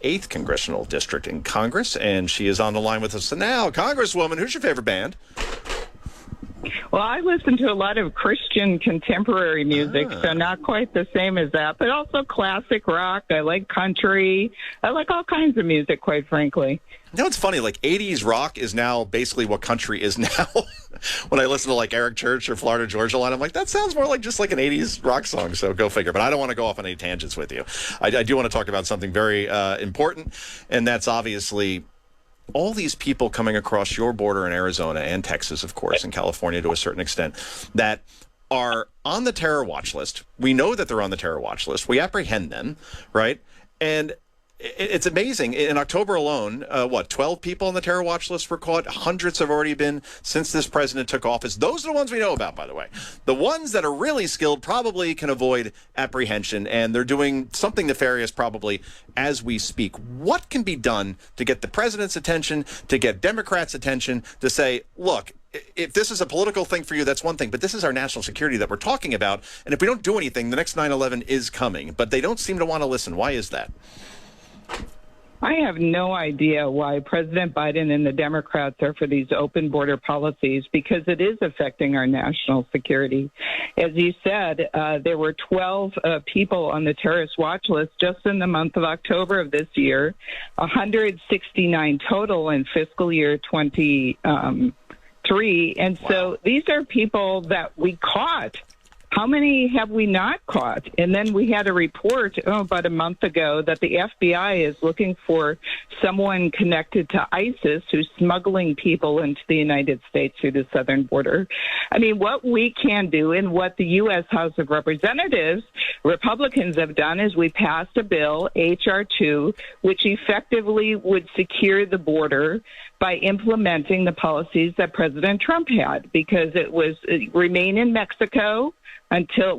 8th Congressional District in Congress, and she is on the line with us now. Congresswoman, who's your favorite band? Well, I listen to a lot of Christian contemporary music, so not quite the same as that, but also classic rock. I like country. I like all kinds of music, quite frankly. You know, it's funny, like 80s rock is now basically what country is now. When I listen to like Eric Church or Florida Georgia Line, I'm like, that sounds more like just like an 80s rock song, so go figure. But I don't want to go off on any tangents with you. I do want to talk about something very important, and that's obviously all these people coming across your border in Arizona and Texas, of course, and California to a certain extent, that are on the terror watch list. We know that they're on the terror watch list. We apprehend them, right? And it's amazing. In October alone, 12 people on the terror watch list were caught. Hundreds have already been since this president took office. Those are the ones we know about, by the way. The ones that are really skilled probably can avoid apprehension, and they're doing something nefarious probably as we speak. What can be done to get the president's attention, to get Democrats' attention, to say, look, if this is a political thing for you, that's one thing, but this is our national security that we're talking about, and if we don't do anything, the next 9/11 is coming. But they don't seem to want to listen. Why is that? I have no idea why President Biden and the Democrats are for these open border policies, because it is affecting our national security. As you said, there were 12 people on the terrorist watch list just in the month of October of this year, 169 total in fiscal year 23. And so these are people that we caught. How many have we not caught? And then we had a report about a month ago that the FBI is looking for someone connected to ISIS who's smuggling people into the United States through the southern border. I mean, what we can do and what the U.S. House of Representatives, Republicans have done is we passed a bill, H.R. 2, which effectively would secure the border by implementing the policies that President Trump had, because it was remain in Mexico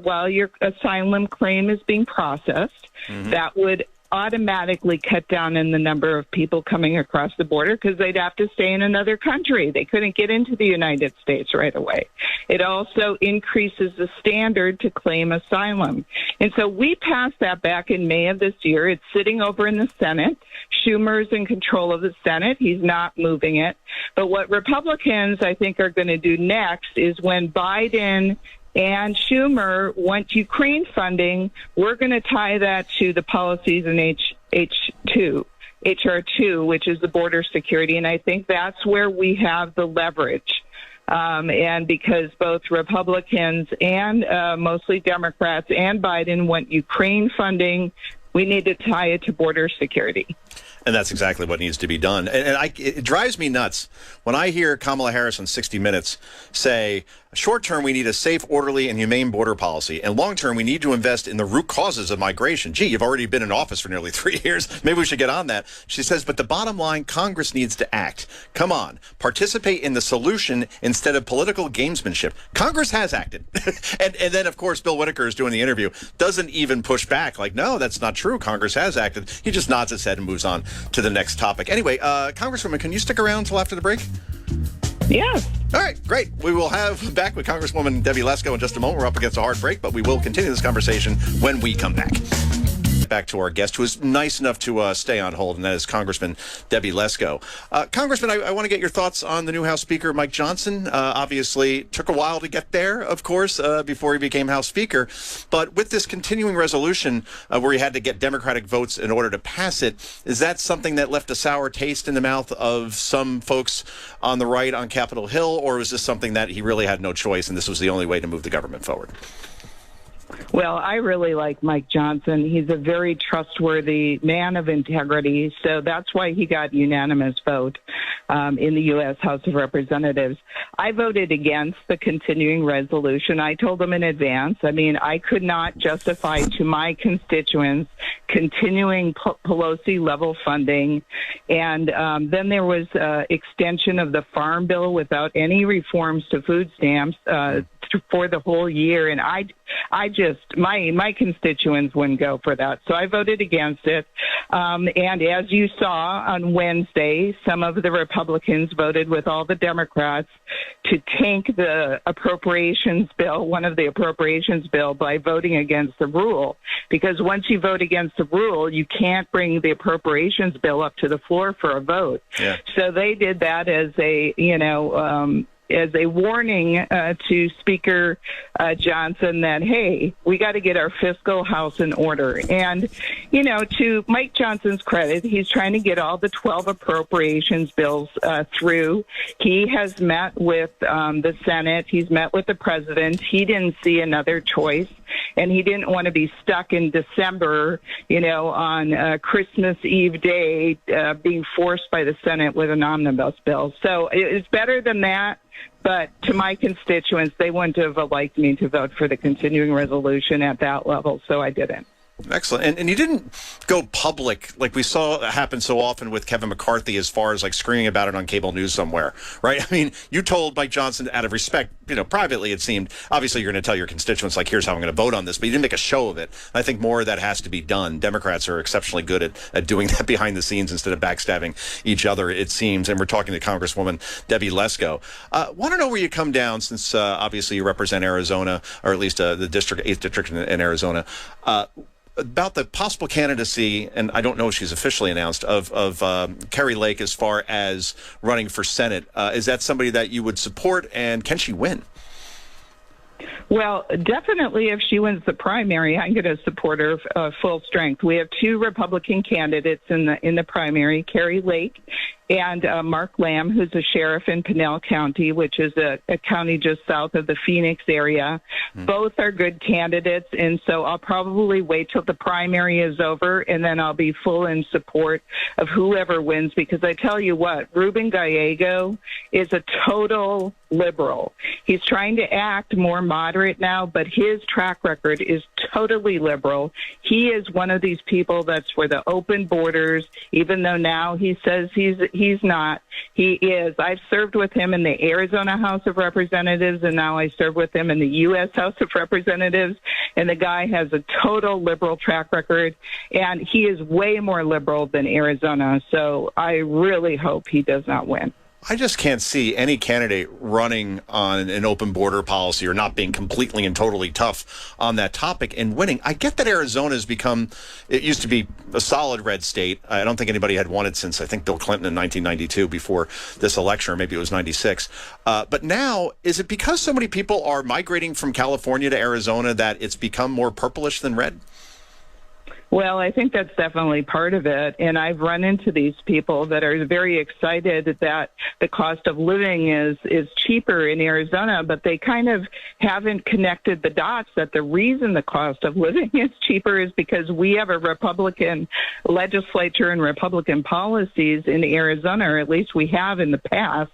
while your asylum claim is being processed. That would automatically cut down in the number of people coming across the border, because they'd have to stay in another country. They couldn't get into the United States right away. It also increases the standard to claim asylum. And so we passed that back in May of this year. It's sitting over in the Senate. Schumer's in control of the Senate. He's not moving it. But what Republicans, I think, are going to do next is when Biden and Schumer want Ukraine funding, we're going to tie that to the policies in HR 2, which is the border security. And I think that's where we have the leverage. And because both Republicans and mostly Democrats and Biden want Ukraine funding, we need to tie it to border security. And that's exactly what needs to be done. And it drives me nuts when I hear Kamala Harris on 60 Minutes say, short term, we need a safe, orderly, and humane border policy. And long term, we need to invest in the root causes of migration. Gee, you've already been in office for nearly 3 years. Maybe we should get on that. She says, but the bottom line, Congress needs to act. Come on, participate in the solution instead of political gamesmanship. Congress has acted. and then, of course, Bill Whitaker is doing the interview, doesn't even push back. Like, no, that's not true. Congress has acted. He just nods his head and moves on to the next topic. Anyway, Congresswoman, can you stick around until after the break? Yeah. All right, great. We will have back with Congresswoman Debbie Lesko in just a moment. We're up against a hard break, but we will continue this conversation when we come back. Back to our guest, who is nice enough to stay on hold, and that is Congressman Debbie Lesko. Congressman, I want to get your thoughts on the new House Speaker, Mike Johnson. Obviously, took a while to get there, of course, before he became House Speaker. But with this continuing resolution where he had to get Democratic votes in order to pass it, is that something that left a sour taste in the mouth of some folks on the right on Capitol Hill, or was this something that he really had no choice and this was the only way to move the government forward? Well, I really like Mike Johnson. He's a very trustworthy man of integrity, so that's why he got unanimous vote in the U.S. House of Representatives. I voted against the continuing resolution. I told them in advance. I mean, I could not justify to my constituents continuing Pelosi-level funding, and then there was extension of the Farm Bill without any reforms to food stamps for the whole year. And I just, my constituents wouldn't go for that. So I voted against it. And as you saw on Wednesday, some of the Republicans voted with all the Democrats to tank the appropriations bill, one of the appropriations bill, by voting against the rule. Because once you vote against the rule, you can't bring the appropriations bill up to the floor for a vote. Yeah. So they did that as a warning to Speaker Johnson that, hey, we got to get our fiscal house in order. And, to Mike Johnson's credit, he's trying to get all the 12 appropriations bills through. He has met with the Senate. He's met with the president. He didn't see another choice. And he didn't want to be stuck in December, on Christmas Eve day, being forced by the Senate with an omnibus bill. So it's better than that. But to my constituents, they wouldn't have liked me to vote for the continuing resolution at that level, so I didn't. Excellent. And you didn't go public like we saw happen so often with Kevin McCarthy as far as like screaming about it on cable news somewhere, right? I mean, you told Mike Johnson out of respect, privately it seemed, obviously you're going to tell your constituents like, here's how I'm going to vote on this, but you didn't make a show of it. I think more of that has to be done. Democrats are exceptionally good at doing that behind the scenes instead of backstabbing each other, it seems. And we're talking to Congresswoman Debbie Lesko. Want to know where you come down since obviously you represent Arizona, or at least the 8th district in Arizona. About the possible candidacy, and I don't know if she's officially announced, of Kari Lake as far as running for Senate. Is that somebody that you would support, and can she win? Well, definitely if she wins the primary, I'm going to support her full strength. We have two Republican candidates in the primary, Kari Lake and Mark Lamb, who's a sheriff in Pinell County, which is a county just south of the Phoenix area. Both are good candidates, and so I'll probably wait till the primary is over, and then I'll be full in support of whoever wins, because I tell you what, Ruben Gallego is a total liberal. He's trying to act more moderate now, but his track record is totally liberal. He is one of these people that's for the open borders, even though now he says he's not. He is. I've served with him in the Arizona House of Representatives, and now I serve with him in the U.S. House of Representatives, and the guy has a total liberal track record, and he is way more liberal than Arizona, so I really hope he does not win. I just can't see any candidate running on an open border policy or not being completely and totally tough on that topic and winning. I get that Arizona has become, it used to be a solid red state. I don't think anybody had won it since, I think, Bill Clinton in 1992 before this election, or maybe it was 96. But now, is it because so many people are migrating from California to Arizona that it's become more purplish than red? Well, I think that's definitely part of it. And I've run into these people that are very excited that the cost of living is cheaper in Arizona, but they kind of haven't connected the dots that the reason the cost of living is cheaper is because we have a Republican legislature and Republican policies in Arizona, or at least we have in the past.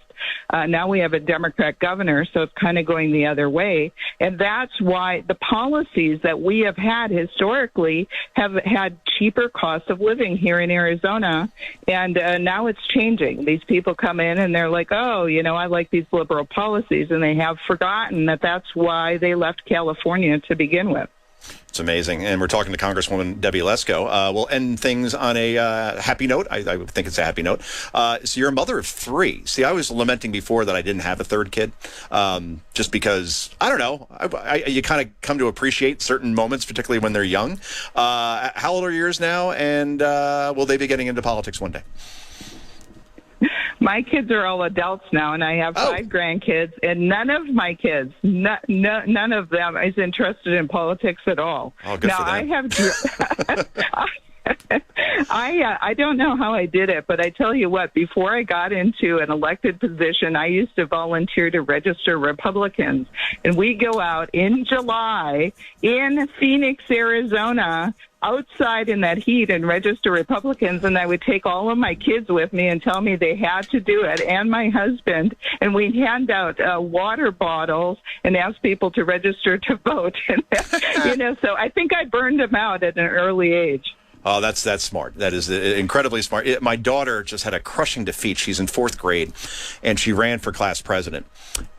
Now we have a Democrat governor, so it's kind of going the other way. And that's why the policies that we have had historically have had cheaper cost of living here in Arizona. And now it's changing. These people come in and they're like, oh, I like these liberal policies. And they have forgotten that that's why they left California to begin with. It's amazing. And we're talking to Congresswoman Debbie Lesko. We'll end things on a happy note. I think it's a happy note. So you're a mother of 3. See, I was lamenting before that I didn't have a third kid, just because, I don't know, you kind of come to appreciate certain moments, particularly when they're young. How old are yours now? And will they be getting into politics one day? My kids are all adults now, and I have 5 grandkids, and none of my kids, none of them is interested in politics at all. Oh, good for them. I don't know how I did it, but I tell you what, before I got into an elected position, I used to volunteer to register Republicans. And we go out in July in Phoenix, Arizona, outside in that heat and register Republicans, and I would take all of my kids with me and tell me they had to do it, and my husband, and we'd hand out water bottles and ask people to register to vote. So I think I burned them out at an early age. Oh, that's smart. That is incredibly smart. My daughter just had a crushing defeat. She's in 4th grade, and she ran for class president.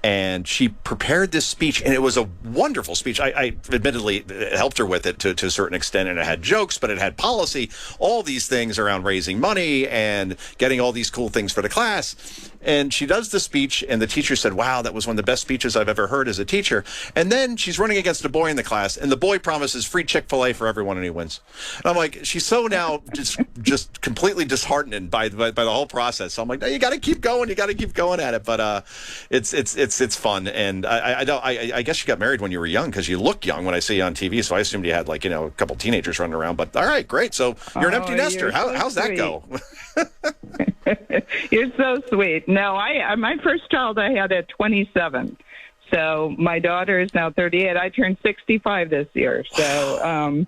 And she prepared this speech, and it was a wonderful speech. I admittedly helped her with it to a certain extent, and it had jokes, but it had policy, all these things around raising money and getting all these cool things for the class. And she does the speech, and the teacher said, wow, that was one of the best speeches I've ever heard as a teacher. And then she's running against a boy in the class, and the boy promises free Chick-fil-A for everyone, and he wins. And I'm like, she's so now just completely disheartened by the whole process. So I'm like, no, you got to keep going. You got to keep going at it. But it's fun. And I guess you got married when you were young, because you look young when I see you on TV. So I assumed you had a couple teenagers running around. But all right, great. So you're an empty nester. How's that go? You're so sweet. No, my first child I had at 27. So my daughter is now 38. I turned 65 this year. So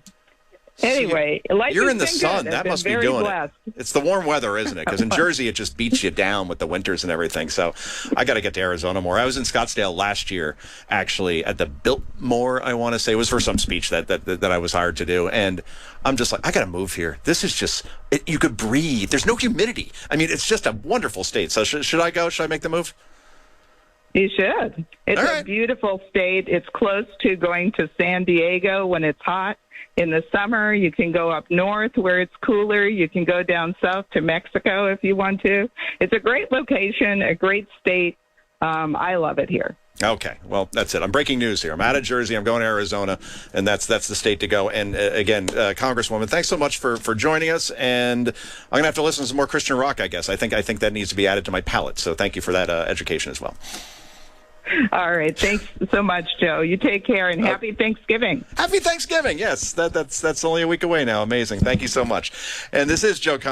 anyway, life you're has in the been sun. good. That must be doing it. It's the warm weather, isn't it? Because in Jersey, it just beats you down with the winters and everything. So I got to get to Arizona more. I was in Scottsdale last year, actually, at the Biltmore, I want to say. It was for some speech that I was hired to do. And I'm just like, I got to move here. This is just, you could breathe. There's no humidity. I mean, it's just a wonderful state. So should I go? Should I make the move? You should. It's a beautiful state. It's close to going to San Diego when it's hot. In the summer, you can go up north where it's cooler. You can go down south to Mexico if you want to. It's a great location, a great state. I love it here. Okay, well, that's it. I'm breaking news here. I'm out of Jersey. I'm going to Arizona, and that's the state to go. And again, Congresswoman, thanks so much for joining us. And I'm going to have to listen to some more Christian rock, I guess. I think that needs to be added to my palette. So thank you for that education as well. All right. Thanks so much, Joe. You take care, and happy Thanksgiving. Happy Thanksgiving. Yes, that's only a week away now. Amazing. Thank you so much. And this is Joe Concha.